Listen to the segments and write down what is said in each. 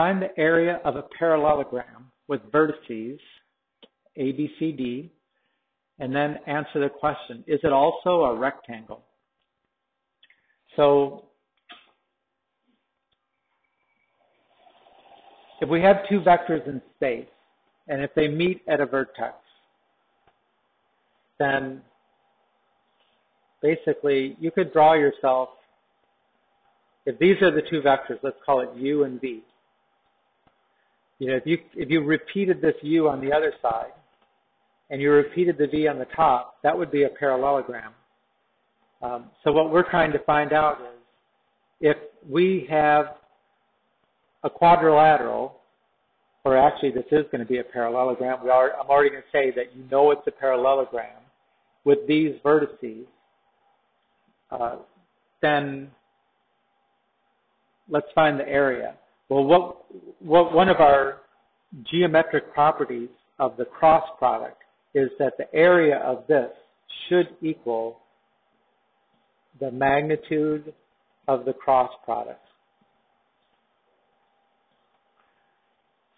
Find the area of a parallelogram with vertices A, B, C, D, and then answer the question, is it also a rectangle? So if we have two vectors in space, and if they meet at a vertex, then basically you could draw yourself, if these are the two vectors, let's call it U and V. If you repeated this U on the other side, and you repeated the V on the top, that would be a parallelogram. So what we're trying to find out is if we have a quadrilateral, or actually this is going to be a parallelogram. I'm already going to say that you know it's a parallelogram with these vertices, then let's find the area. Well, one of our geometric properties of the cross product is that the area of this should equal the magnitude of the cross product.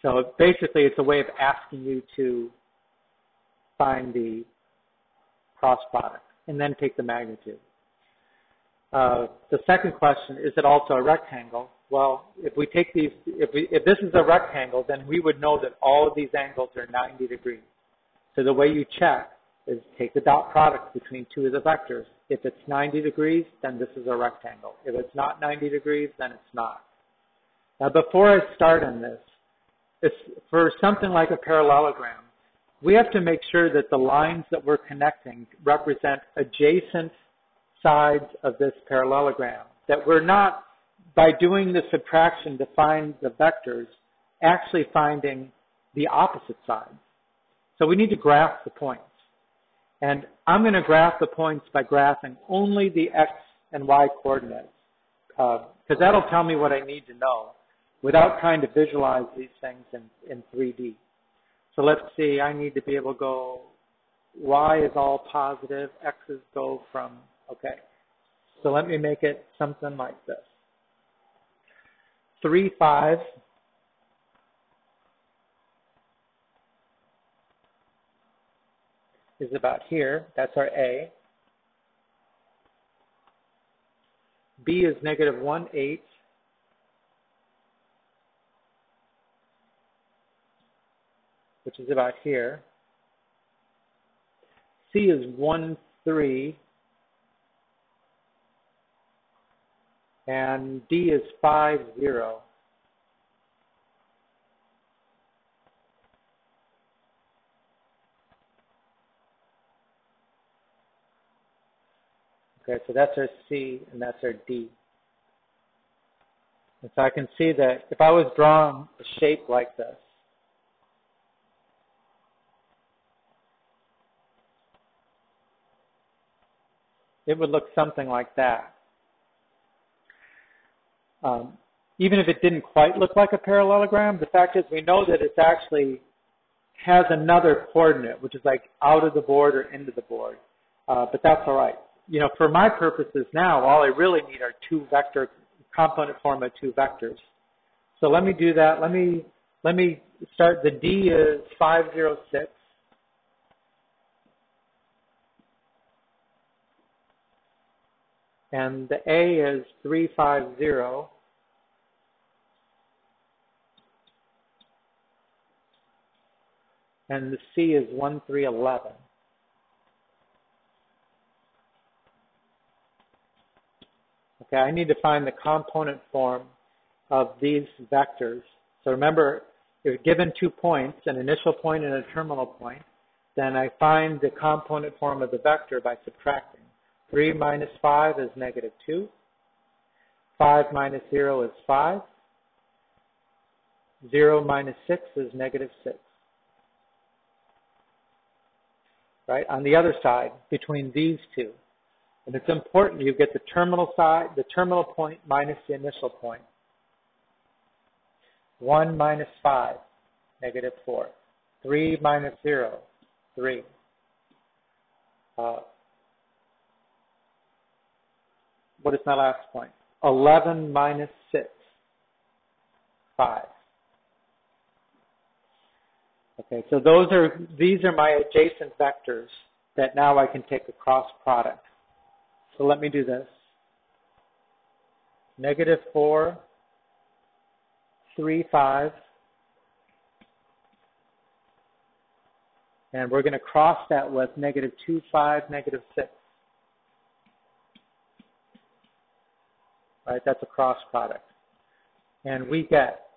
So basically it's a way of asking you to find the cross product and then take the magnitude. The second question, is it also a rectangle? Well, if we take these, if this is a rectangle, then we would know that all of these angles are 90 degrees. So the way you check is take the dot product between two of the vectors. If it's 90 degrees, then this is a rectangle. If it's not 90 degrees, then it's not. Now, before I start on this, for something like a parallelogram, we have to make sure that the lines that we're connecting represent adjacent sides of this parallelogram, that we're not, by doing the subtraction to find the vectors, actually finding the opposite sides. So we need to graph the points. And I'm going to graph the points by graphing only the X and Y coordinates, because that'll tell me what I need to know without trying to visualize these things in 3D. So let's see, I need to be able to go, Y is all positive, X's go from, okay. So let me make it something like this. 3, 5. Is about here. That's our A. B is negative 1, 8. Which is about here. C is 1, 3. And D is 5, 0. Okay, so that's our C and that's our D. And so I can see that if I was drawing a shape like this, it would look something like that. Even if it didn't quite look like a parallelogram, the fact is we know that it actually has another coordinate, which is like out of the board or into the board. But that's all right. For my purposes now, all I really need are two vector component form of two vectors. So let me do that. Let me start. The D is 5, 0, 6. And the A is 3, 5, 0. And the C is 1, 3, 11. Okay, I need to find the component form of these vectors. So remember, if given 2 points, an initial point and a terminal point, then I find the component form of the vector by subtracting. 3 minus 5 is negative 2. 5 minus 0 is 5. 0 minus 6 is negative 6. Right? On the other side, between these two. And it's important you get the terminal side, the terminal point minus the initial point. 1 minus 5, negative 4. 3 minus 0, 3. What is my last point? 11 minus 6, 5. Okay, so these are my adjacent vectors that now I can take a cross product. So let me do this. -4, 3, 5. And we're going to cross that with -2, 5, -6. Right, that's a cross product. And we get,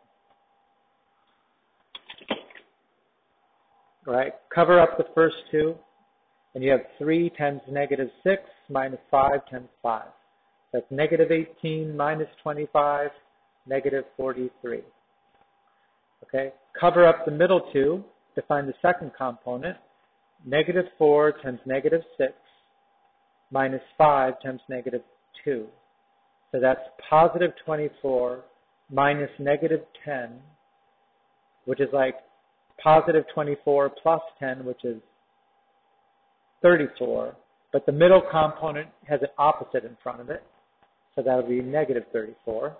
right, cover up the first two, and you have 3 times -6 minus 5 times 5. That's -18 minus 25, -43. Okay, cover up the middle two to find the second component, -4 times -6 minus 5 times -2. So that's positive 24 minus -10, which is like positive 24 plus 10, which is 34. But the middle component has an opposite in front of it. So that would be -34.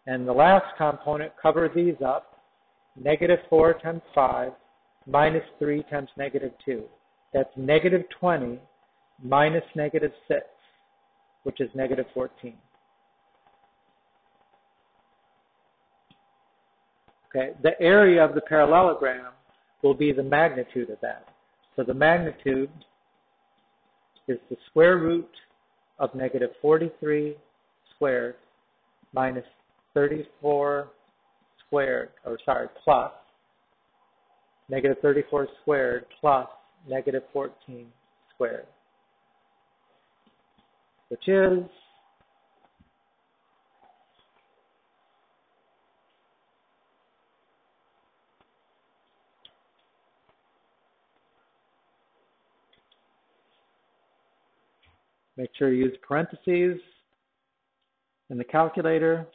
And the last component, cover these up, -4 times 5 minus 3 times -2. That's -20 minus -6, which is -14. Okay, the area of the parallelogram will be the magnitude of that. So the magnitude is the square root of -43 squared minus 34 squared, plus -34 squared plus -14 squared, which is make sure you use parentheses in the calculator.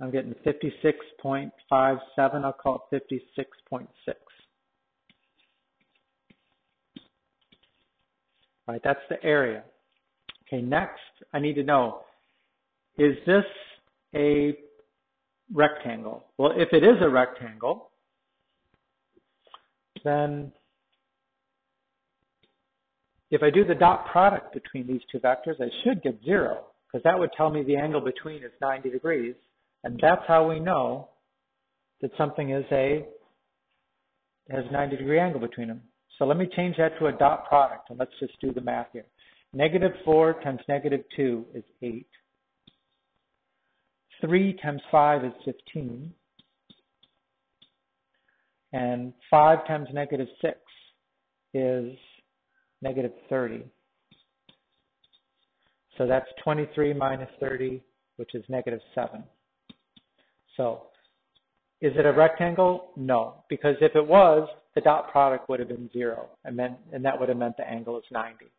I'm getting 56.57. I'll call it 56.6. Right, that's the area. Okay, next I need to know, is this a rectangle? Well, if it is a rectangle, then if I do the dot product between these two vectors, I should get 0, because that would tell me the angle between is 90 degrees. And that's how we know that something has a 90-degree angle between them. So let me change that to a dot product, and let's just do the math here. -4 times -2 is 8. 3 times 5 is 15. And 5 times -6 is -30. So that's 23 minus 30, which is -7. So is it a rectangle? No, because if it was, the dot product would have been 0, and that would have meant the angle is 90.